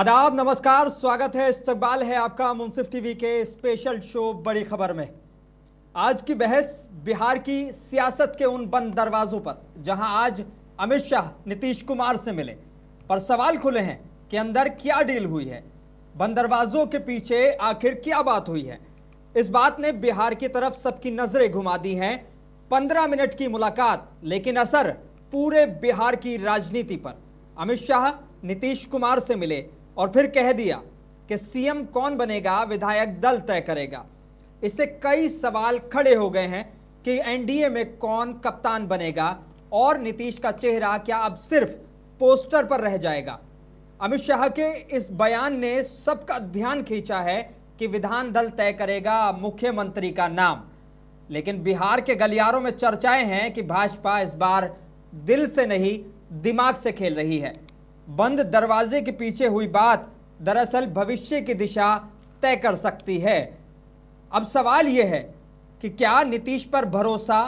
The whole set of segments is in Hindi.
आदाब, नमस्कार, स्वागत है, इस्तकबाल है आपका मुंसिफ टीवी के स्पेशल शो बड़ी खबर में। आज की बहस बिहार की सियासत के उन बंद दरवाजों पर जहां आज अमित शाह नीतीश कुमार से मिले, पर सवाल खुले हैं कि अंदर क्या डील हुई है, बंद दरवाजों के पीछे आखिर क्या बात हुई है। इस बात ने बिहार की तरफ सबकी नजरें घुमा दी हैं। 15 मिनट की मुलाकात, लेकिन असर पूरे बिहार की राजनीति पर। अमित शाह नीतीश कुमार से मिले और फिर कह दिया कि सीएम कौन बनेगा विधायक दल तय करेगा। इससे कई सवाल खड़े हो गए हैं कि एनडीए में कौन कप्तान बनेगा और नीतीश का चेहरा क्या अब सिर्फ पोस्टर पर रह जाएगा। अमित शाह के इस बयान ने सबका ध्यान खींचा है कि विधान दल तय करेगा मुख्यमंत्री का नाम, लेकिन बिहार के गलियारों में चर्चाएं हैं कि भाजपा इस बार दिल से नहीं दिमाग से खेल रही है। बंद दरवाजे के पीछे हुई बात दरअसल भविष्य की दिशा तय कर सकती है। अब सवाल यह है कि क्या नीतीश पर भरोसा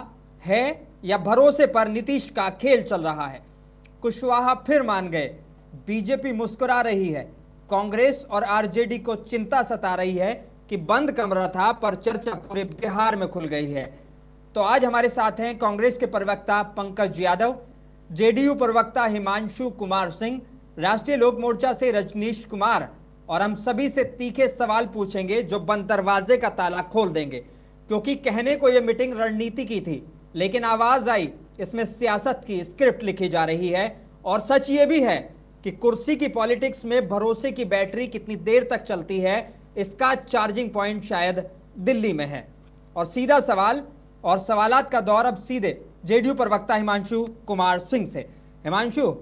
है या भरोसे पर नीतीश का खेल चल रहा है। कुशवाहा फिर मान गए, बीजेपी मुस्कुरा रही है, कांग्रेस और आरजेडी को चिंता सता रही है कि बंद कमरा था, पर चर्चा पूरे बिहार में खुल गई है। तो आज हमारे साथ हैं कांग्रेस के प्रवक्ता पंकज यादव, जेडीयू प्रवक्ता हिमांशु कुमार सिंह, राष्ट्रीय लोक मोर्चा से रजनीश कुमार, और हम सभी से तीखे सवाल पूछेंगे जो बंद दरवाजे का ताला खोल देंगे। क्योंकि कहने को यह मीटिंग रणनीति की थी, लेकिन आवाज आई इसमें सियासत की स्क्रिप्ट लिखी जा रही है। और सच ये भी है कि कुर्सी की पॉलिटिक्स में भरोसे की बैटरी कितनी देर तक चलती है, इसका चार्जिंग पॉइंट शायद दिल्ली में है। और सीधा सवाल और सवालात का दौर अब सीधे जेडीयू प्रवक्ता हिमांशु कुमार सिंह से। हिमांशु,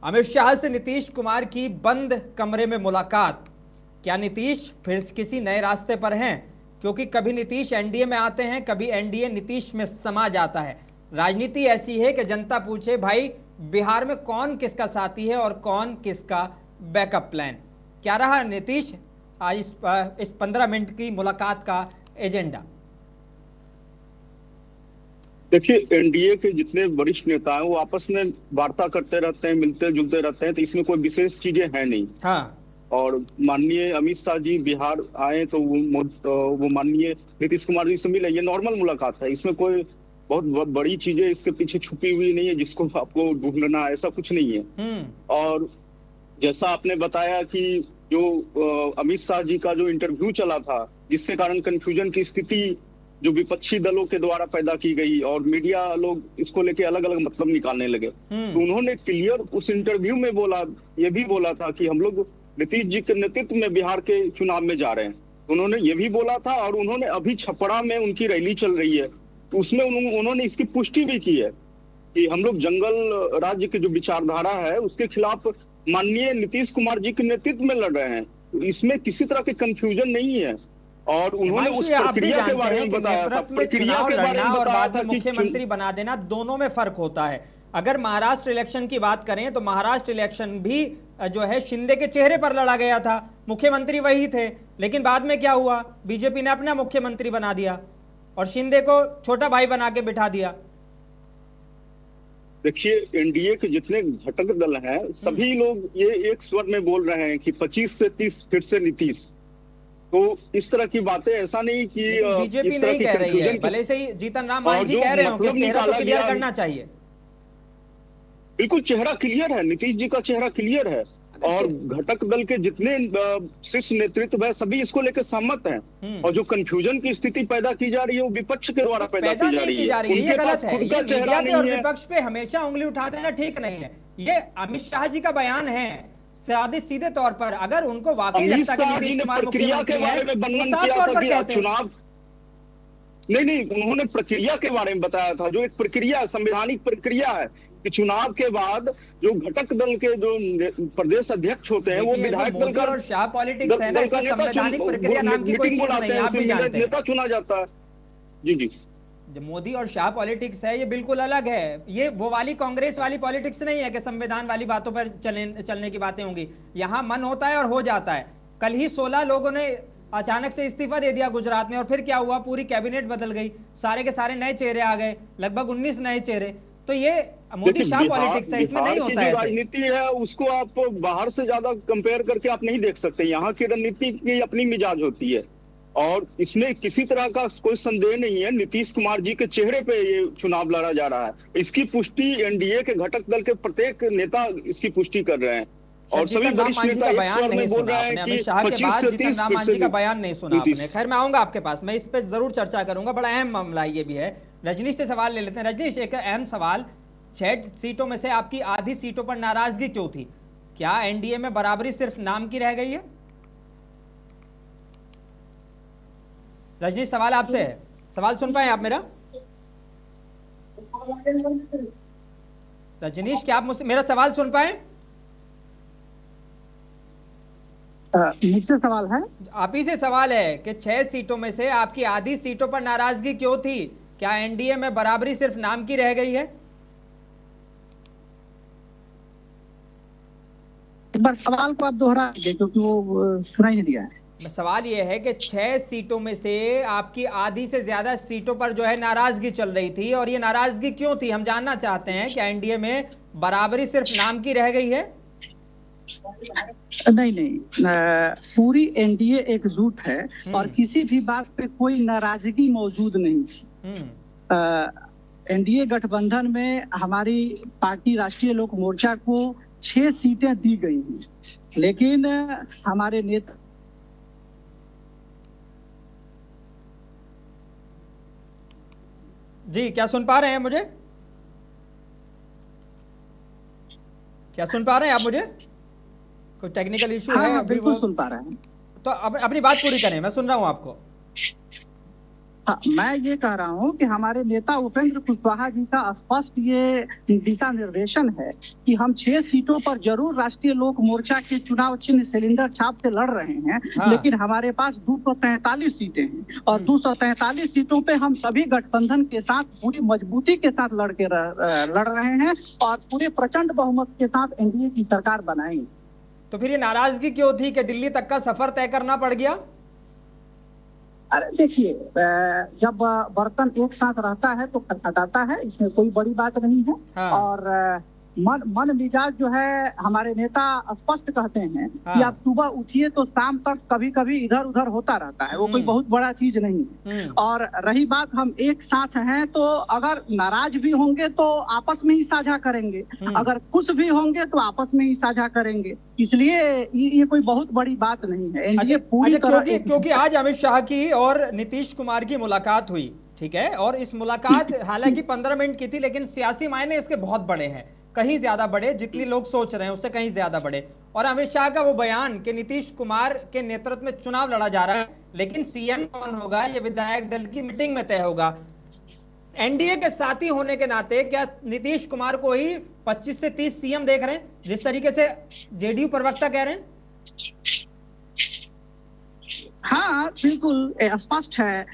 अमित शाह से नीतीश कुमार की बंद कमरे में मुलाकात, क्या नीतीश फिर किसी नए रास्ते पर हैं? क्योंकि कभी नीतीश एनडीए में आते हैं, कभी एनडीए नीतीश में समा जाता है। राजनीति ऐसी है कि जनता पूछे, भाई बिहार में कौन किसका साथी है और कौन किसका बैकअप प्लान। क्या रहा नीतीश आज इस 15 मिनट की मुलाकात का एजेंडा? देखिए, एनडीए के जितने वरिष्ठ नेता हैं वो आपस में वार्ता करते रहते हैं, मिलते जुलते रहते हैं, तो इसमें कोई विशेष चीजें हैं नहीं। हाँ। और माननीय अमित शाह जी बिहार आए तो वो माननीय नीतीश कुमार जी से मिले, ये नॉर्मल मुलाकात है। इसमें कोई बहुत बड़ी चीजें इसके पीछे छुपी हुई नहीं है जिसको आपको ढूंढना, ऐसा कुछ नहीं है। और जैसा आपने बताया कि जो अमित शाह जी का जो इंटरव्यू चला था, जिसके कारण कंफ्यूजन की स्थिति जो विपक्षी दलों के द्वारा पैदा की गई और मीडिया लोग इसको लेके अलग अलग मतलब निकालने लगे, तो उन्होंने क्लियर उस इंटरव्यू में ये भी बोला था कि हम लोग नीतीश जी के नेतृत्व में बिहार के चुनाव में जा रहे हैं। उन्होंने ये भी बोला था, और उन्होंने अभी छपरा में उनकी रैली चल रही है तो उसमें उन्होंने इसकी पुष्टि भी की है कि हम लोग जंगल राज्य की जो विचारधारा है उसके खिलाफ माननीय नीतीश कुमार जी के नेतृत्व में लड़ रहे हैं। तो इसमें किसी तरह की कंफ्यूजन नहीं है। और उन्होंने उस प्रक्रिया के बारे में बताया था, प्रक्रिया के बारे में बताया था कि मुख्यमंत्री बना देना, दोनों में फर्क होता है। अगर महाराष्ट्र इलेक्शन की बात करें तो महाराष्ट्र इलेक्शन भी जो है शिंदे के चेहरे पर लड़ा गया था, मुख्यमंत्री वही थे, लेकिन बाद में क्या हुआ, बीजेपी ने अपना मुख्यमंत्री बना दिया और शिंदे को छोटा भाई बना के बिठा दिया। देखिए, एनडीए के जितने घटक दल हैं सभी लोग ये एक स्वर में बोल रहे हैं कि 25 से 30 फिर से नीतीश। तो इस तरह की बातें, ऐसा नहीं कि बीजेपी नहीं कह रही है, भले से ही जीतन राम मांझी कह रहे हो कि चेहरा तो क्लियर करना चाहिए। बिल्कुल चेहरा क्लियर है, नीतीश जी का चेहरा क्लियर है, और घटक दल के जितने शीर्ष नेतृत्व है सभी इसको लेकर सहमत हैं। और जो कंफ्यूजन की स्थिति पैदा की जा रही है वो विपक्ष के द्वारा पैदा की जा रही है। ये गलत है, ये मीडिया पे और विपक्ष पे हमेशा उंगली उठा देना ठीक नहीं है। ये अमित शाह जी का बयान है, सीधे तौर पर अगर उनको वाकई लगता है कि नीतीश कुमार प्रक्रिया के बारे में वर्णन किया था कि चुनाव नहीं, उन्होंने प्रक्रिया के बारे में बताया था, जो एक प्रक्रिया, संवैधानिक प्रक्रिया है कि चुनाव के बाद जो घटक दल के जो प्रदेश अध्यक्ष होते हैं वो विधायक दल का, और शाह पॉलिटिक्स है ना, संवैधानिक प्रक्रिया नाम की कोई चीज नहीं है, आप भी जानते हैं, नेता चुना जाता है। जी, जो मोदी और शाह पॉलिटिक्स है ये बिल्कुल अलग है। ये वो वाली कांग्रेस वाली पॉलिटिक्स नहीं है कि संविधान वाली बातों पर चलने की बातें होंगी। यहाँ मन होता है और हो जाता है। कल ही 16 लोगों ने अचानक से इस्तीफा दे दिया गुजरात में, और फिर क्या हुआ, पूरी कैबिनेट बदल गई, सारे के सारे नए चेहरे आ गए, लगभग 19 नए चेहरे। तो ये मोदी देखिए शाह पॉलिटिक्स है, इसमें बिहार नहीं की होता जो ऐसे। राजनीति है उसको आप बाहर से ज्यादा कंपेयर करके आप नहीं देख सकते। यहाँ की रणनीति की अपनी मिजाज होती है और इसमें किसी तरह का कोई संदेह नहीं है, नीतीश कुमार जी के चेहरे पे ये चुनाव लड़ा जा रहा है। इसकी पुष्टि एनडीए के घटक दल के प्रत्येक नेता इसकी पुष्टि कर रहे हैं और सभी जीतन राम वरिष्ठ मांझी नेता का एक बयान स्वर नहीं में बोल सुना रहे हैं आपने, अमित कि शाह के 25 बाद से जीतन 30 राम मांझी का बयान नहीं सुना आपने। खैर मैं आऊंगा आपके पास, मैं इस पर जरूर चर्चा करूंगा, बड़ा अहम मामला ये भी है। रजनीश से सवाल ले लेते हैं। रजनीश, एक अहम सवाल, 6 सीटों में से आपकी आधी सीटों पर नाराजगी क्यों थी? क्या एनडीए में बराबरी सिर्फ नाम की रह गई है? रजनीश, सवाल आपसे है, सवाल सुन पाए आप मेरा? रजनीश, क्या आप मुझसे मेरा सवाल सुन पाए? मुझसे सवाल है? आप ही से सवाल है कि 6 सीटों में से आपकी आधी सीटों पर नाराजगी क्यों थी? क्या एनडीए में बराबरी सिर्फ नाम की रह गई है? एक बार सवाल को आप दोहरा दीजिए क्योंकि वो सुनाई नहीं दिया है। सवाल यह है कि 6 सीटों में से आपकी आधी से ज्यादा सीटों पर जो है नाराजगी चल रही थी, और ये नाराजगी क्यों थी हम जानना चाहते हैं। क्या एनडीए में बराबरी सिर्फ नाम की रह गई है? नहीं, पूरी एनडीए एकजुट है और किसी भी बात पे कोई नाराजगी मौजूद नहीं थी। एनडीए गठबंधन में हमारी पार्टी राष्ट्रीय लोक मोर्चा को 6 सीटें दी गई हैं, लेकिन हमारे नेता जी, क्या सुन पा रहे हैं मुझे? क्या सुन पा रहे हैं आप मुझे? कोई टेक्निकल इशू है? हाँ, बिल्कुल सुन पा रहे हैं। तो अपनी बात पूरी करें, मैं सुन रहा हूं आपको। हाँ, मैं ये कह रहा हूँ कि हमारे नेता उपेंद्र कुशवाहा जी का स्पष्ट ये दिशा निर्देशन है कि हम 6 सीटों पर जरूर राष्ट्रीय लोक मोर्चा के चुनाव चिन्ह सिलेंडर छाप से लड़ रहे हैं। हाँ। लेकिन हमारे पास 243 सीटें हैं और 243 सीटों पे हम सभी गठबंधन के साथ पूरी मजबूती के साथ लड़ रहे हैं और पूरे प्रचंड बहुमत के साथ एनडीए की सरकार बनाएंगे। तो फिर ये नाराजगी क्यों थी कि दिल्ली तक का सफर तय करना पड़ गया? अरे देखिए, जब बर्तन एक साथ रहता है तो खटखटाता है, इसमें कोई बड़ी बात नहीं है। हाँ। और मन मिजाज जो है हमारे नेता स्पष्ट कहते हैं। हाँ। कि आप सुबह उठिए तो शाम तक कभी कभी इधर उधर होता रहता है, वो कोई बहुत बड़ा चीज नहीं है। और रही बात हम एक साथ हैं तो अगर नाराज भी होंगे तो आपस में ही साझा करेंगे, अगर खुश भी होंगे तो आपस में ही साझा करेंगे, इसलिए ये कोई बहुत बड़ी बात नहीं है। अच्छा, पूरी क्योंकि आज अमित शाह की और नीतीश कुमार की मुलाकात हुई, ठीक है, और इस मुलाकात हालांकि 15 मिनट की थी, लेकिन सियासी मायने इसके बहुत बड़े हैं, कहीं ज्यादा बड़े, जितनी लोग सोच रहे हैं उससे कहीं ज्यादा बड़े। और अमित शाह का वो बयान कि नीतीश कुमार के नेतृत्व में चुनाव लड़ा जा रहा है, लेकिन सीएम कौन होगा ये विधायक दल की मीटिंग में तय होगा। एनडीए के साथी होने के नाते क्या नीतीश कुमार को ही 25 से 30 सीएम देख रहे हैं, जिस तरीके से जेडीयू प्रवक्ता कह रहे हैं? हाँ, बिल्कुल स्पष्ट है।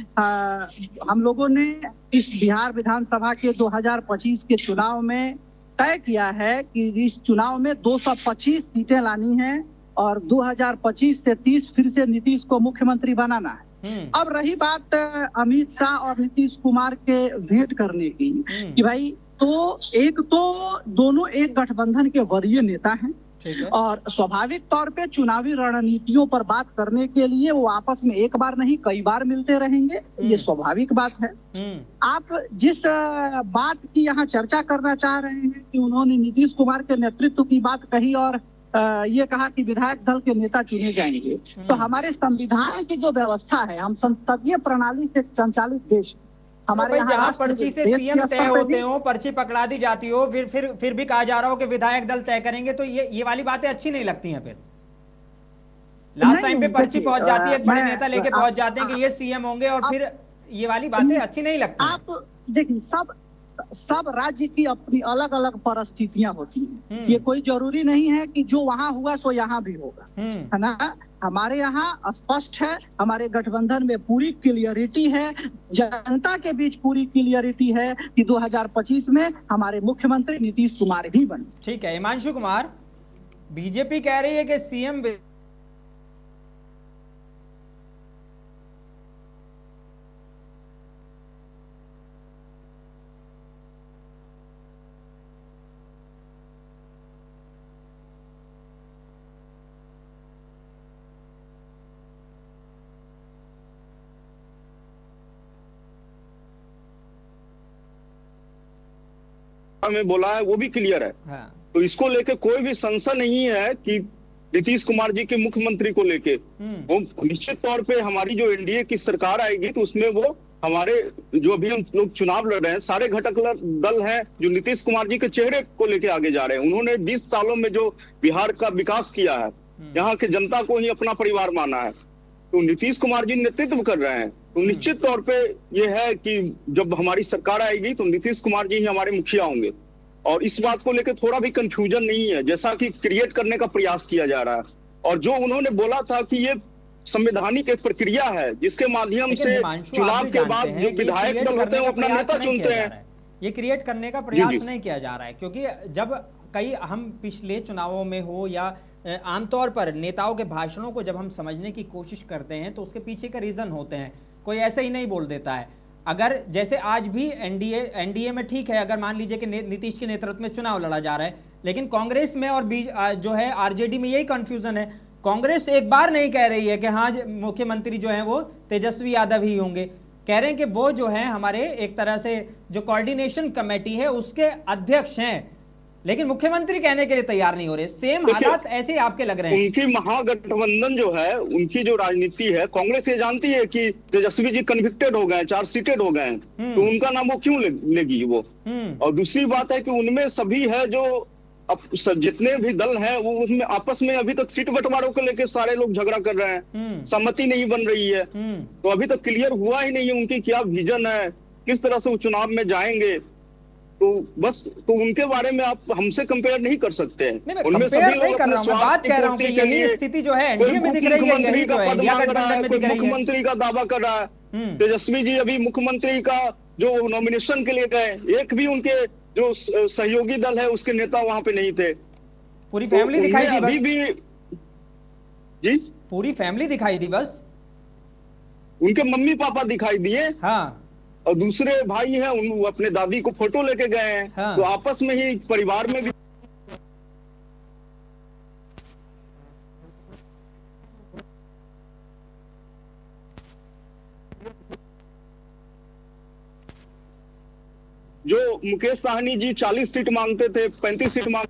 हम लोगों ने इस बिहार विधानसभा के 2025 के चुनाव में तय किया है कि इस चुनाव में 225 सीटें लानी है और 2025 से 30 फिर से नीतीश को मुख्यमंत्री बनाना है। अब रही बात अमित शाह और नीतीश कुमार के भेंट करने की कि भाई, तो एक तो दोनों एक गठबंधन के वरीय नेता हैं और स्वाभाविक तौर पे चुनावी रणनीतियों पर बात करने के लिए वो आपस में एक बार नहीं कई बार मिलते रहेंगे, ये स्वाभाविक बात है। आप जिस बात की यहाँ चर्चा करना चाह रहे हैं कि उन्होंने नीतीश कुमार के नेतृत्व की बात कही और ये कहा कि विधायक दल के नेता चुने जाएंगे, तो हमारे संविधान की जो व्यवस्था है, हम संसदीय प्रणाली से संचालित देश, हमारे जहां पर्ची से सीएम तय होते हो, पर्ची पकड़ा दी जाती हो, फिर भी कहा जा रहा हो कि विधायक दल तय करेंगे, तो ये वाली बातें अच्छी नहीं लगती हैं। फिर लास्ट टाइम पे पर्ची पहुंच जाती है, एक बड़े नेता लेके पहुंच जाते हैं कि ये सीएम होंगे, और फिर ये वाली बातें अच्छी नहीं लगती। आप देखिए, सब राज्य की अपनी अलग अलग परिस्थितियां होती हैं। ये कोई जरूरी नहीं है कि जो वहां हुआ सो यहाँ भी होगा, है ना। हमारे यहाँ स्पष्ट है, हमारे गठबंधन में पूरी क्लियरिटी है, जनता के बीच पूरी क्लियरिटी है कि 2025 में हमारे मुख्यमंत्री नीतीश कुमार ही बने। ठीक है, हिमांशु कुमार, बीजेपी कह रही है कि सीएम में बोला है वो भी क्लियर है। हाँ। तो इसको लेके कोई भी संशय नहीं है कि नीतीश कुमार जी के मुख्यमंत्री को लेके वो निश्चित तौर पे हमारी जो एनडीए की सरकार आएगी तो उसमें वो हमारे जो अभी हम लोग चुनाव लड़ रहे हैं सारे घटक दल हैं जो नीतीश कुमार जी के चेहरे को लेके आगे जा रहे हैं। उन्होंने 20 सालों में जो बिहार का विकास किया है, यहाँ के जनता को ही अपना परिवार माना है, तो नीतीश कुमार जी नेतृत्व कर रहे हैं। तो निश्चित तौर पे ये है कि जब हमारी सरकार आएगी तो नीतीश कुमार जी ही हमारे मुखिया होंगे और इस बात को लेकर थोड़ा भी कंफ्यूजन नहीं है, जैसा कि क्रिएट करने का प्रयास किया जा रहा है। और जो उन्होंने बोला था कि ये संवैधानिक एक प्रक्रिया है जिसके माध्यम से चुनाव के बाद जो विधायक दल होते हैं वो अपना नेता चुनते हैं, ये क्रिएट करने का प्रयास नहीं किया जा रहा है। क्योंकि जब कई हम पिछले चुनावों में हो या आमतौर पर नेताओं के भाषणों को जब हम समझने की कोशिश करते हैं तो उसके पीछे का रीजन होते हैं, कोई ऐसे ही नहीं बोल देता है। अगर जैसे आज भी एनडीए में ठीक है, अगर मान लीजिए कि नीतीश के नेतृत्व में चुनाव लड़ा जा रहा है, लेकिन कांग्रेस में और जो है आरजेडी में यही कंफ्यूजन है। कांग्रेस एक बार नहीं कह रही है कि हाँ मुख्यमंत्री जो है वो तेजस्वी यादव ही होंगे, कह रहे हैं कि वो जो है हमारे एक तरह से जो कोऑर्डिनेशन कमेटी है उसके अध्यक्ष हैं, लेकिन मुख्यमंत्री कहने के लिए तैयार नहीं हो रहे। सेम हालात ऐसे आपके लग रहे हैं। उनकी महागठबंधन जो है, उनकी जो राजनीति है, कांग्रेस ये जानती है कि तेजस्वी जी कन्विक्टेड हो गए, चार्जशीटेड हो गए, तो उनका नाम वो क्यों लेगी वो। और दूसरी बात है कि उनमें सभी है जो अब जितने भी दल हैं वो उसमें आपस में अभी तक सीट बंटवारों को लेकर सारे लोग झगड़ा कर रहे हैं, सहमति नहीं बन रही है। तो अभी तक क्लियर हुआ ही नहीं है उनकी क्या विजन है, किस तरह से वो चुनाव में जाएंगे। तो बस तो उनके बारे में आप हमसे कंपेयर नहीं कर सकते हैं। उनमें सभी लोग अपने स्वार्थ की पूर्ति के लिए स्थिति जो है एनडीए में दिख रही है, यही जो है इंडिया गठबंधन में दिख रही है। मुख्यमंत्री का दावा कर रहा है, तेजस्वी जी अभी मुख्यमंत्री का जो नॉमिनेशन के लिए गए, एक भी उनके जो सहयोगी दल है उसके नेता वहां पे नहीं थे। पूरी फैमिली दिखाई दी अभी भी जी, पूरी फैमिली दिखाई दी, बस उनके मम्मी पापा दिखाई दिए। हाँ। और दूसरे भाई हैं उन अपने दादी को फोटो लेके गए हैं। हाँ। तो आपस में ही परिवार में भी जो मुकेश साहनी जी 40 सीट मांगते थे, 35 सीट मांग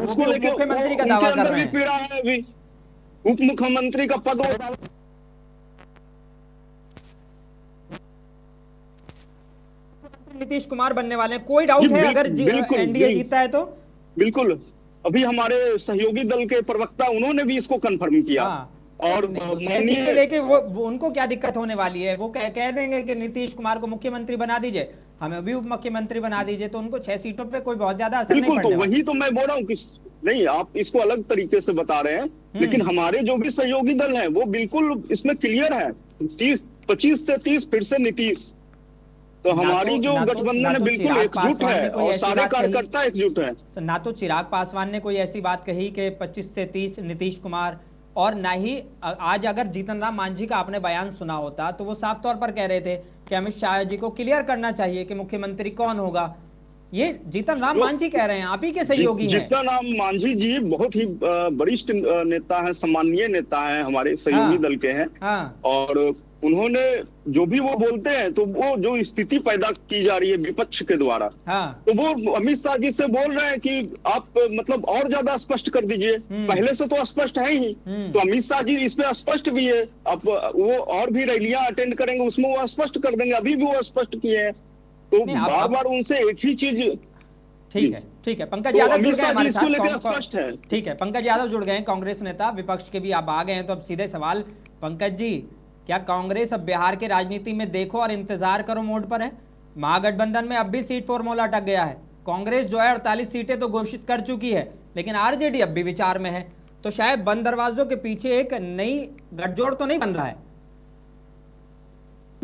उसको लेके मुख्यमंत्री का दावा कर रहे हैं। पीड़ा है अभी उप मुख्यमंत्री का पद नीतीश कुमार बनने वाले हैं, कोई डाउट है अगर एनडीए जीतता है तो? बिल्कुल, अभी हमारे सहयोगी दल के प्रवक्ता उन्होंने भी इसको कंफर्म किया। हाँ। और लेके वो उनको क्या दिक्कत होने वाली है, वो कह देंगे कि नीतीश कुमार को मुख्यमंत्री बना दीजिए, हमें भी उप मुख्यमंत्री बना दीजिए, तो उनको 6 सीटों पे कोई बहुत ज्यादा असर नहीं पड़ने वाला। तो वही तो मैं बोल रहा हूँ कि नहीं, आप इसको अलग तरीके से बता रहे हैं, लेकिन हमारे जो भी सहयोगी दल हैं वो बिल्कुल इसमें क्लियर है। 25 से 30 फिर से नीतीश। तो हमारी जो गठबंधन है बिल्कुल एकजुट है और सारे कार्यकर्ता एकजुट है। ना तो चिराग पासवान ने कोई ऐसी बात कही कि 25 से 30 नीतीश कुमार, और ना ही आज अगर जीतन राम मांझी का आपने बयान सुना होता तो वो साफ तौर पर कह रहे थे कि अमित शाह जी को क्लियर करना चाहिए कि मुख्यमंत्री कौन होगा। ये जीतन राम मांझी कह रहे हैं, आप ही के सहयोगी हैं। जीतन राम मांझी जी बहुत ही वरिष्ठ नेता हैं, सम्मानीय नेता हैं, हमारे सहयोगी दल के हैं। और उन्होंने जो भी वो बोलते हैं तो वो जो स्थिति पैदा की जा रही है विपक्ष के द्वारा, तो वो अमित शाह जी से बोल रहे हैं कि आप मतलब और ज्यादा स्पष्ट कर दीजिए, पहले से तो स्पष्ट है ही। तो अमित शाह जी इस पे स्पष्ट भी है, अब वो और भी रैलियां अटेंड करेंगे उसमें वो स्पष्ट कर देंगे, अभी भी वो स्पष्ट किए हैं। तो बार बार उनसे एक ही चीज। ठीक है पंकज यादव जुड़ गए हमारे साथ, स्पष्ट है। ठीक है, पंकज यादव जुड़ गए, कांग्रेस नेता, विपक्ष के भी आप आ गए हैं। तो अब सीधे सवाल, पंकज जी, क्या कांग्रेस अब बिहार की राजनीति में देखो और इंतजार करो मोड पर है? महागठबंधन में अब भी सीट फॉर्मूला अटक गया है। कांग्रेस जो है 48 सीटें तो घोषित कर चुकी है, लेकिन आरजेडी अब भी विचार में है। तो शायद बंद दरवाजों के पीछे एक नई गठजोड़ तो नहीं बन रहा है?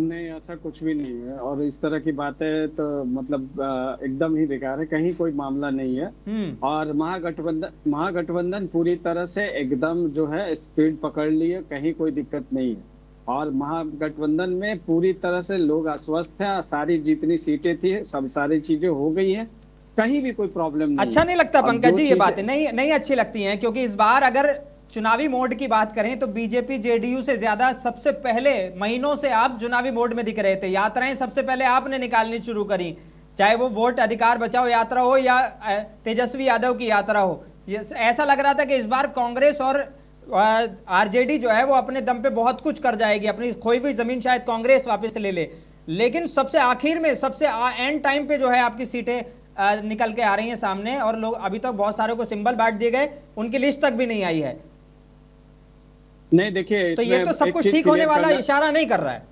नहीं, ऐसा कुछ भी नहीं है, और इस तरह की बातें तो मतलब एकदम ही बेकार है, कहीं कोई मामला नहीं है। और महागठबंधन पूरी तरह से एकदम जो है स्पीड पकड़ ली है, कहीं कोई दिक्कत नहीं है। और महागठबंधन में पूरी तरह से लोग आश्वस्त हैं, सारी जितनी सीटें थी सब सारी चीजें हो गई हैं, कहीं भी कोई प्रॉब्लम नहीं। अच्छा नहीं लगता पंकज जी ये बातें नहीं अच्छी लगती हैं, क्योंकि इस बार अगर चुनावी मोड की बात करें तो बीजेपी जेडीयू से ज्यादा सबसे पहले महीनों से आप चुनावी मोड में दिख रहे थे। यात्राएं सबसे पहले आपने निकालनी शुरू करी, चाहे वो वोट अधिकार बचाओ यात्रा हो या तेजस्वी यादव की यात्रा हो। ऐसा लग रहा था कि इस बार कांग्रेस और आरजेडी जो है वो अपने दम पे बहुत कुछ कर जाएगी, अपनी खोई हुई जमीन शायद कांग्रेस वापस ले ले। लेकिन सबसे आखिर में, सबसे एंड टाइम पे जो है आपकी सीटें निकल के आ रही हैं सामने, और लोग अभी तक बहुत सारों को सिंबल बांट दिए गए, उनकी लिस्ट तक भी नहीं आई है। नहीं देखिए, तो ये तो सब कुछ ठीक होने वाला इशारा नहीं कर रहा है।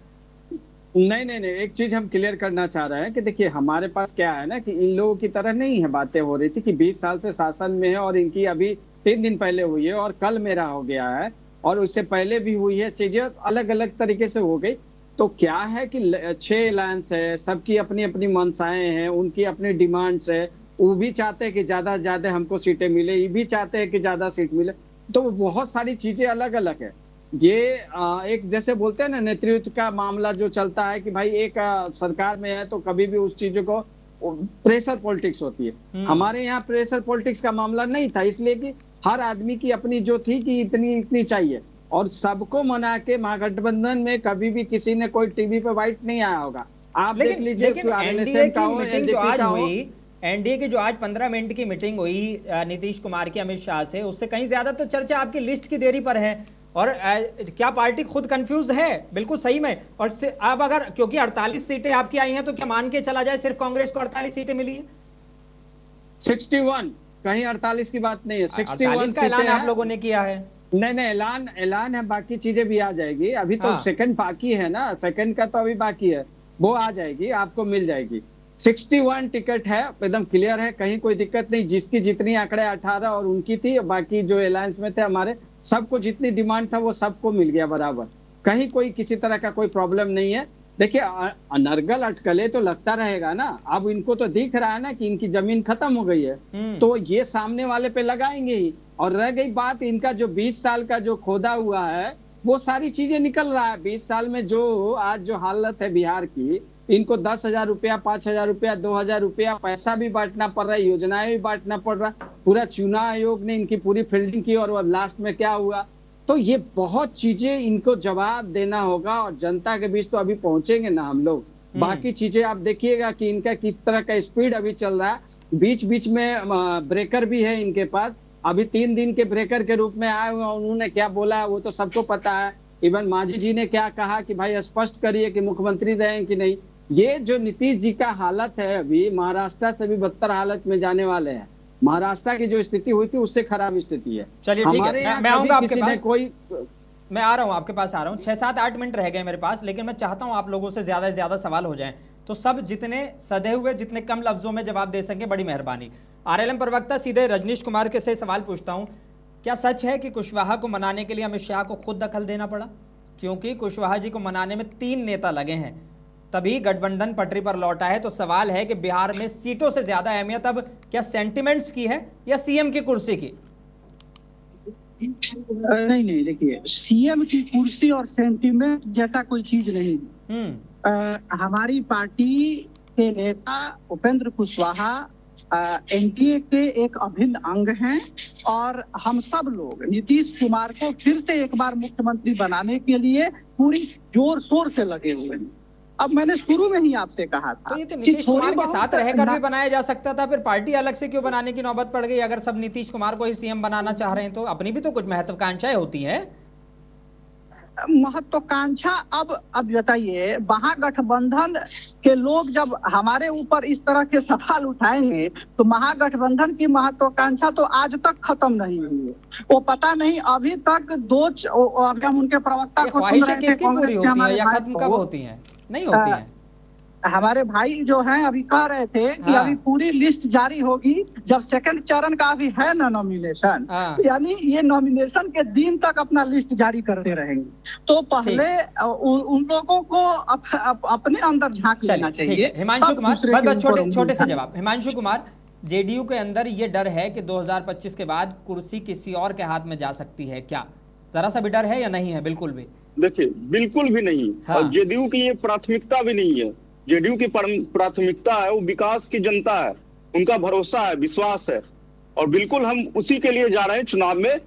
नहीं, एक चीज हम क्लियर करना चाह रहे हैं कि देखिए हमारे पास क्या है ना कि इन लोगों की तरह नहीं है बातें हो रही थी कि 20 साल से शासन में है और इनकी अभी 3 दिन पहले हुई है और कल मेरा हो गया है और उससे पहले भी हुई है, चीजें अलग अलग तरीके से हो गई। तो क्या है कि 6 अलायंस है, सबकी अपनी अपनी मंशाएं हैं, उनकी अपनी डिमांड्स है। वो भी चाहते हैं कि ज्यादा से ज्यादा हमको सीटें मिले, ये भी चाहते हैं कि ज्यादा सीट मिले। तो बहुत सारी चीजें अलग अलग है। ये एक जैसे बोलते हैं ना नेतृत्व का मामला जो चलता है कि भाई एक सरकार में है तो कभी भी उस चीजों को प्रेशर पॉलिटिक्स होती है। हमारे यहाँ प्रेशर पॉलिटिक्स का मामला नहीं था, इसलिए कि हर आदमी की अपनी जो थी कि इतनी इतनी चाहिए और सबको मना के महागठबंधन में कभी भी किसी ने कोई टीवी पे वाइट नहीं आया होगा। आप देख लीजिए एनडीए की जो आज 15 मिनट की मीटिंग हुई नीतीश कुमार की अमित शाह से, उससे कहीं ज्यादा तो चर्चा आपकी लिस्ट की देरी पर है। और क्या पार्टी खुद कंफ्यूज है? बिल्कुल सही में। और अब अगर क्योंकि 48 सीटें आपकी आई हैं तो क्या मान के चला जाए सिर्फ कांग्रेस को 48 सीटें मिली है? 61, कहीं 48 की बात नहीं है, 61 का ऐलान आप लोगों ने किया है। नहीं, ऐलान है, बाकी चीजें भी आ जाएगी। अभी तो सेकंड बाकी है ना, सेकंड का तो अभी बाकी है, वो आ जाएगी, आपको मिल जाएगी। 61 टिकट है, एकदम क्लियर है, कहीं कोई दिक्कत नहीं। जिसकी जितनी आंकड़े 18 और उनकी थी, बाकी जो अलायंस में थे हमारे, सबको जितनी डिमांड था वो सबको मिल गया बराबर। कहीं कोई किसी तरह का कोई प्रॉब्लम नहीं है। देखिए अनर्गल अटकले तो लगता रहेगा ना, अब इनको तो दिख रहा है ना कि इनकी जमीन खत्म हो गई है, तो ये सामने वाले पे लगाएंगे ही। और रह गई बात इनका जो 20 साल का जो खोदा हुआ है, वो सारी चीजें निकल रहा है। 20 साल में जो आज जो हालत है बिहार की, इनको 10,000 रुपया, 5,000 रुपया, 2,000 रुपया पैसा भी बांटना पड़ रहा है, योजनाएं भी बांटना पड़ रहा है। पूरा चुनाव आयोग ने इनकी पूरी फील्डिंग की और लास्ट में क्या हुआ। तो ये बहुत चीजें इनको जवाब देना होगा और जनता के बीच तो अभी पहुंचेंगे ना हम लोग। बाकी चीजें आप देखिएगा कि इनका किस तरह का स्पीड अभी चल रहा है। बीच बीच में ब्रेकर भी है इनके पास, अभी 3 दिन के ब्रेकर के रूप में आए हुए। उन्होंने क्या बोला वो तो सबको पता है। इवन मांझी जी ने क्या कहा कि भाई स्पष्ट करिए कि मुख्यमंत्री रहें कि नहीं। ये जो नीतीश जी का हालत है अभी, महाराष्ट्र से भी बदतर हालत में जाने वाले हैं। महाराष्ट्र की जो स्थिति हुई थी उससे खराब स्थिति है। चलिए ठीक है, मैं आऊंगा आपके पास। मैं आ रहा हूं, आपके पास आ रहा हूं। 6-7-8 मिनट रह गए मेरे पास, लेकिन मैं चाहता हूं आप लोगों से ज्यादा से ज्यादा सवाल हो जाएं, तो सब जितने सधे हुए, जितने कम लफ्जों में जवाब दे सके, बड़ी मेहरबानी। आरएलएम प्रवक्ता सीधे रजनीश कुमार के से सवाल पूछता हूं, क्या सच है कि कुशवाहा को मनाने के लिए अमित शाह को खुद दखल देना पड़ा? क्योंकि कुशवाहा जी को मनाने में 3 नेता लगे हैं, तभी गठबंधन पटरी पर लौटा है। तो सवाल है कि बिहार में सीटों से ज्यादा अहमियत अब क्या सेंटिमेंट्स की है या सीएम की कुर्सी की? नहीं, देखिए सीएम की कुर्सी और सेंटिमेंट जैसा कोई चीज नहीं। हमारी पार्टी के नेता उपेंद्र कुशवाहा एनडीए के एक अभिन्न अंग हैं और हम सब लोग नीतीश कुमार को फिर से एक बार मुख्यमंत्री बनाने के लिए पूरी जोर शोर से लगे हुए हैं। अब मैंने शुरू में ही आपसे कहा था, तो ये तो नीतीश कुमार के साथ रहकर भी बनाया जा सकता था, फिर पार्टी अलग से क्यों बनाने की नौबत पड़ गई? अगर सब नीतीश कुमार को ही सीएम बनाना चाह रहे हैं तो अपनी भी तो कुछ महत्वाकांक्षाएं होती हैं। महत्वाकांक्षा अब बताइए, महागठबंधन के लोग जब हमारे ऊपर इस तरह के सवाल उठाएंगे तो महागठबंधन की महत्वाकांक्षा तो आज तक खत्म नहीं हुई है। वो पता नहीं अभी तक अभी हम उनके प्रवक्ता को सुन रहे थे, कांग्रेस के हमारे खत्म कब होती हैं? नहीं होती हैं। हमारे भाई जो हैं अभी कह रहे थे कि अभी पूरी लिस्ट जारी होगी जब सेकंड चरण का अभी है ना नॉमिनेशन, यानी ये नॉमिनेशन के दिन तक अपना लिस्ट जारी करते रहेंगे। तो पहले उन लोगों को अपने अंदर झांक लेना चाहिए। हिमांशु कुमार, बस छोटे से जवाब। हिमांशु कुमार, जेडीयू के अंदर ये डर है कि 2025 के बाद कुर्सी किसी और के हाथ में जा सकती है, क्या जरा सा भी डर है या नहीं है? बिल्कुल भी देखिए, बिल्कुल भी नहीं। और जेडीयू की ये प्राथमिकता भी नहीं है। जेडीयू की प्राथमिकता है वो विकास की जनता है, उनका भरोसा है, विश्वास है, और बिल्कुल हम उसी के लिए जा रहे हैं चुनाव में।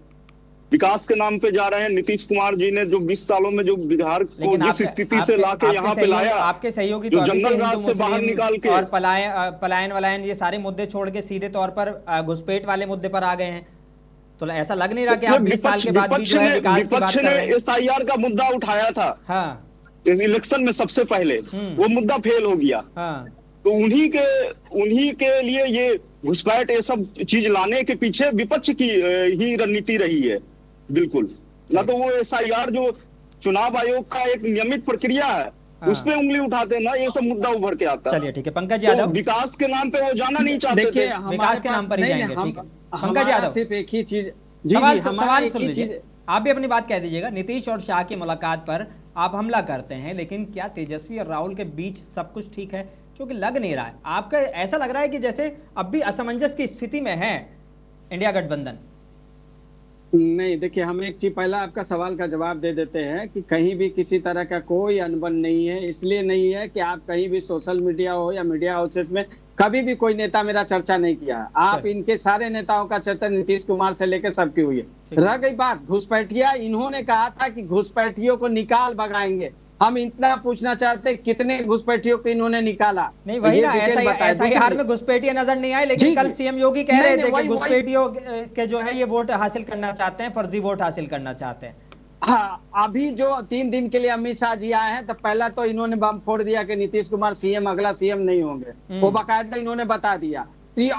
विकास के नाम पे जा रहे हैं। नीतीश कुमार जी ने जो 20 सालों में जो बिहार को जिस स्थिति से लाके यहाँ पे लाया, आपके सहयोगी जो जंगल राज से बाहर निकाल के और पलायन वलायन ये सारे मुद्दे छोड़ के सीधे तौर पर घुसपैठ वाले मुद्दे पर आ गए हैं, तो ऐसा लग नहीं रहा कि आप 20 साल के बाद भी जो है विकास की बात कर रहे हैं। SIR का मुद्दा उठाया था, हाँ, इलेक्शन में सबसे पहले वो मुद्दा फेल हो गया। हाँ, तो उन्हीं के लिए ये घुसपैठ ये सब चीज लाने के पीछे विपक्ष की ही रणनीति रही है। बिल्कुल ना, तो वो SIR जो चुनाव आयोग का एक नियमित प्रक्रिया है, हाँ, उस पे उंगली उठाते ना, ये सब मुद्दा उभर के आता है। चलिए ठीक है, पंकज यादव, तो विकास के नाम पे वो जाना नहीं चाहते थे, विकास के नाम पर ही जाएंगे। ठीक है पंकज यादव, सिर्फ एक ही चीज, सवाल सुन लीजिए, आप भी अपनी बात कह दीजिएगा। नीतीश और शाह की मुलाकात पर आप हमला करते हैं, लेकिन क्या तेजस्वी और राहुल के बीच सब कुछ ठीक है? क्योंकि लग नहीं रहा है, आपका ऐसा लग रहा है कि जैसे अब भी असमंजस की स्थिति में है इंडिया गठबंधन। नहीं, देखिए, हम एक चीज पहला आपका सवाल का जवाब दे देते हैं कि कहीं भी किसी तरह का कोई अनबन नहीं है। इसलिए नहीं है कि आप कहीं भी सोशल मीडिया हो या मीडिया हाउसेस में कभी भी कोई नेता मेरा चर्चा नहीं किया। आप इनके सारे नेताओं का चर्चा नीतीश कुमार से लेकर सबकी हुई है। रह गई बात घुसपैठिया, इन्होंने कहा था कि घुसपैठियों को निकाल भगाएंगे। हम इतना पूछना चाहते कितने घुसपैठियों को इन्होंने निकाला? नहीं वही ना, SIR में घुसपैठिए नजर नहीं आए, लेकिन कल सीएम योगी कह रहे थे कि घुसपैठियों के जो है ये वोट हासिल करना चाहते हैं, फर्जी वोट हासिल करना चाहते हैं। हाँ, अभी जो 3 दिन के लिए अमित शाह जी आए हैं, तो पहला तो इन्होंने बम फोड़ दिया कि नीतीश कुमार सीएम, अगला सीएम नहीं होंगे, वो बाकायदा इन्होंने बता दिया।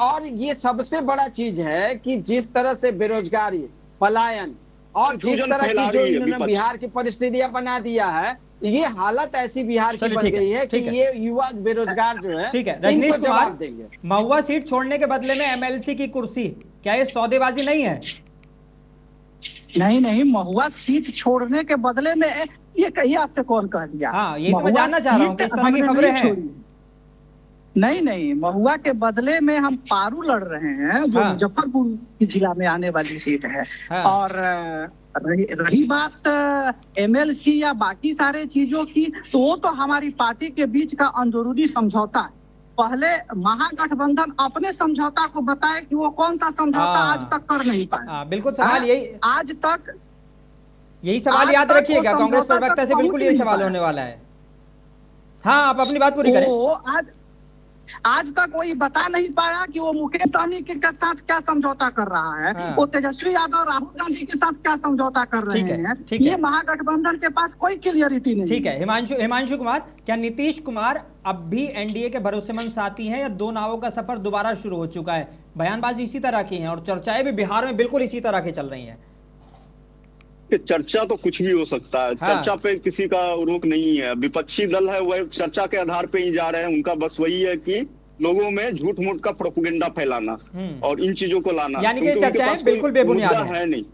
और ये सबसे बड़ा चीज है कि जिस तरह से बेरोजगारी, पलायन और जिस तरह की जो इन्होंने बिहार की परिस्थितियां बना दिया है, ये हालत ऐसी बिहार की बन गई है कि ये युवा बेरोजगार जो है। ठीक है रजनीश कुमार, महुआ सीट छोड़ने के बदले में MLC की कुर्सी, क्या ये सौदेबाजी नहीं है? नहीं, महुआ सीट छोड़ने के बदले में ये कहीं आपसे कौन कह दिया? हाँ, ये तो मैं जानना चाह रहा हूँ, किस तरह की खबरें हैं? नहीं, महुआ के बदले में हम पारू लड़ रहे हैं, जो मुजफ्फरपुर जिला में आने वाली सीट है। और रही बात MLC या बाकी सारे चीजों की, तो वो तो हमारी पार्टी के बीच का अंदरूनी समझौता है। पहले महागठबंधन अपने समझौता को बताए कि वो कौन सा समझौता आज तक कर नहीं पाया। बिल्कुल, सवाल यही आज तक यही सवाल याद रखिएगा, कांग्रेस प्रवक्ता से बिल्कुल यही सवाल होने वाला है। हाँ, आप अपनी बात पूरी करें। आज तक कोई बता नहीं पाया कि वो मुकेश सहनी के साथ क्या समझौता कर रहा है, वो तेजस्वी यादव राहुल गांधी के साथ क्या समझौता कर रहे हैं। ये महागठबंधन के पास कोई क्लियरिटी नहीं। ठीक है, हिमांशु कुमार, क्या नीतीश कुमार अब भी NDA के भरोसेमंद साथी हैं या दो नावों का सफर दोबारा शुरू हो चुका है? बयानबाजी इसी तरह की है और चर्चाएं भी बिहार में बिल्कुल इसी तरह की चल रही है। चर्चा तो कुछ भी हो सकता है, चर्चा पे किसी का रोक नहीं है। विपक्षी दल है वह चर्चा के आधार पे ही जा रहे हैं। उनका बस वही है कि लोगों में झूठ मूठ का प्रोपेगेंडा फैलाना और इन चीजों को लाना। यानी कि चर्चाएं बिल्कुल बेबुनियाद है। नहीं,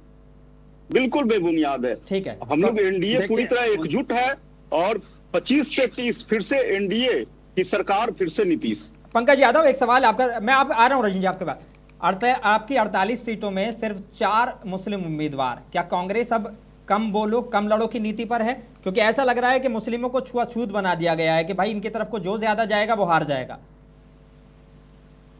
बिल्कुल बेबुनियाद है। ठीक है, हम लोग NDA पूरी तरह एकजुट है और 25 से 30 फिर से NDA की सरकार, फिर से नीतीश। पंकज यादव, एक सवाल आपका, मैं आ रहा हूँ रजनी जी आपके पास। आपकी 48 सीटों में सिर्फ 4 मुस्लिम उम्मीदवार, क्या कांग्रेस अब कम बोलो कम लड़ो की नीति पर है? क्योंकि ऐसा लग रहा है कि मुस्लिमों को छुआछूत बना दिया गया है कि भाई इनकी तरफ को जो ज्यादा जाएगा वो हार जाएगा।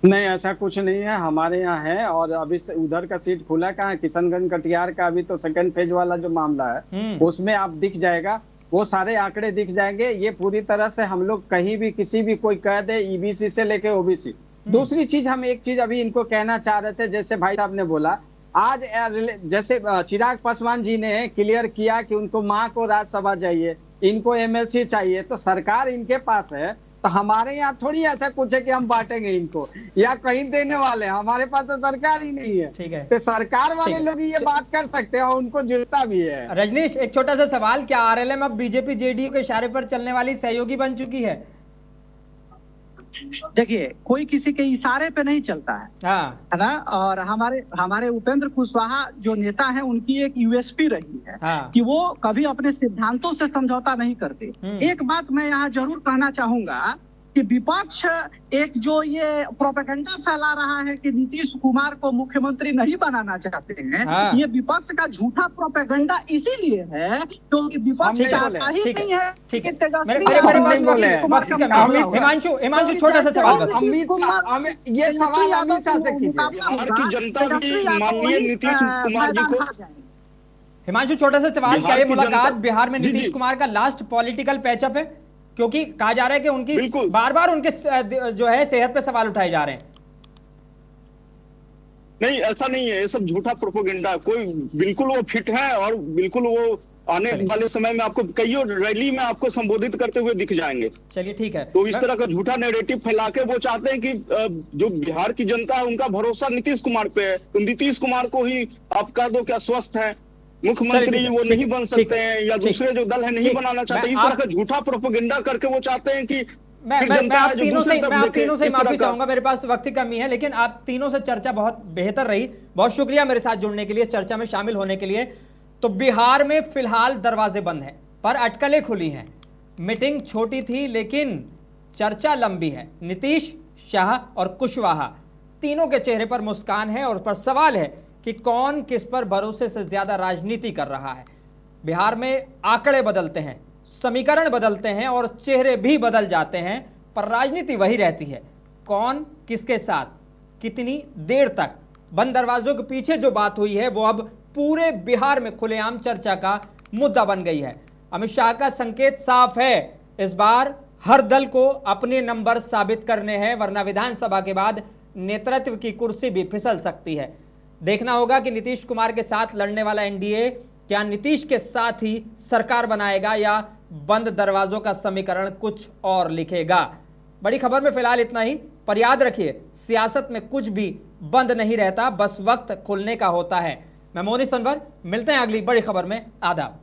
नहीं, ऐसा कुछ नहीं है, हमारे यहाँ है। और अभी उधर का सीट खुला कहाँ है, किशनगंज कटिहार का अभी तो सेकंड फेज वाला जो मामला है उसमें आप दिख जाएगा, वो सारे आंकड़े दिख जाएंगे। ये पूरी तरह से हम लोग कहीं भी किसी भी कोई कह दे EBC से लेके OBC। दूसरी चीज, हम एक चीज अभी इनको कहना चाह रहे थे, जैसे भाई साहब ने बोला, आज जैसे चिराग पासवान जी ने क्लियर किया कि उनको माँ को राज्यसभा चाहिए, इनको MLC चाहिए, तो सरकार इनके पास है। तो हमारे यहाँ थोड़ी ऐसा कुछ है कि हम बांटेंगे इनको या कहीं देने वाले, हमारे पास तो सरकार ही नहीं है। ठीक है, तो सरकार वाले लोग ये बात कर सकते हैं और उनको जुड़ता भी है। रजनीश, एक छोटा सा सवाल, क्या RLM अब BJP JDU के इशारे पर चलने वाली सहयोगी बन चुकी है? देखिए, कोई किसी के इशारे पे नहीं चलता है ना। और हमारे उपेंद्र कुशवाहा जो नेता हैं, उनकी एक USP रही है कि वो कभी अपने सिद्धांतों से समझौता नहीं करते। एक बात मैं यहाँ जरूर कहना चाहूंगा कि विपक्ष एक जो ये प्रोपेगेंडा फैला रहा है कि नीतीश कुमार को मुख्यमंत्री नहीं बनाना चाहते हैं, ये विपक्ष का झूठा प्रोपेगेंडा इसीलिए है क्योंकि विपक्ष चाहता ही नहीं है कि तेजस्वी। हिमांशु, छोटा सा सवाल बस, ये सवाल अमित शाह से कीजिए। बिहार की जनता भी माननीय नीतीश कुमार जी को हिमांशु, छोटा सा सवाल, क्या ये मुलाकात बिहार में नीतीश जी। कुमार का लास्ट पॉलिटिकल पैचअप है? क्योंकि कहा जा रहा है कि उनकी बार बार उनके जो है सेहत पे सवाल उठाए जा रहे हैं। नहीं, ऐसा नहीं है, ये सब झूठा प्रोपोगेंडा है। कोई बिल्कुल वो फिट है और बिल्कुल वो आने वाले समय में आपको कई रैली में आपको संबोधित करते हुए दिख जाएंगे। चलिए ठीक है। तो इस तरह का झूठा नैरेटिव फैला के वो चाहते हैं कि जो बिहार की जनता है उनका भरोसा नीतीश कुमार पे है, तो नीतीश कुमार को ही आप कह दो क्या स्वस्थ है, मुख्यमंत्री वो नहीं बन सकते हैं, या दूसरे जो दल है नहीं बनाना चाहते। इस तरह का झूठा प्रोपोगेंडा करके वो चाहते हैं कि मैं आप तीनों से माफी चाहूंगा, मेरे पास वक्त की कमी है, लेकिन आप तीनों से चर्चा बहुत बेहतर रही। बहुत शुक्रिया मेरे साथ जुड़ने के लिए, चर्चा में शामिल होने के लिए। तो बिहार में फिलहाल दरवाजे बंद हैं पर अटकलें खुली हैं। मीटिंग छोटी थी लेकिन चर्चा लंबी है। नीतीश, शाह और कुशवाहा तीनों के चेहरे पर मुस्कान है और पर सवाल है कि कौन किस पर भरोसे से ज्यादा राजनीति कर रहा है। बिहार में आंकड़े बदलते हैं, समीकरण बदलते हैं और चेहरे भी बदल जाते हैं, पर राजनीति वही रहती है। कौन किसके साथ, कितनी देर तक, बंद दरवाजों के पीछे जो बात हुई है वो अब पूरे बिहार में खुलेआम चर्चा का मुद्दा बन गई है। अमित शाह का संकेत साफ है, इस बार हर दल को अपने नंबर साबित करने हैं, वरना विधानसभा के बाद नेतृत्व की कुर्सी भी फिसल सकती है। देखना होगा कि नीतीश कुमार के साथ लड़ने वाला एनडीए क्या नीतीश के साथ ही सरकार बनाएगा या बंद दरवाजों का समीकरण कुछ और लिखेगा। बड़ी खबर में फिलहाल इतना ही, पर याद रखिए सियासत में कुछ भी बंद नहीं रहता, बस वक्त खुलने का होता है। मैं मोनी सनवर, मिलते हैं अगली बड़ी खबर में। आदाब।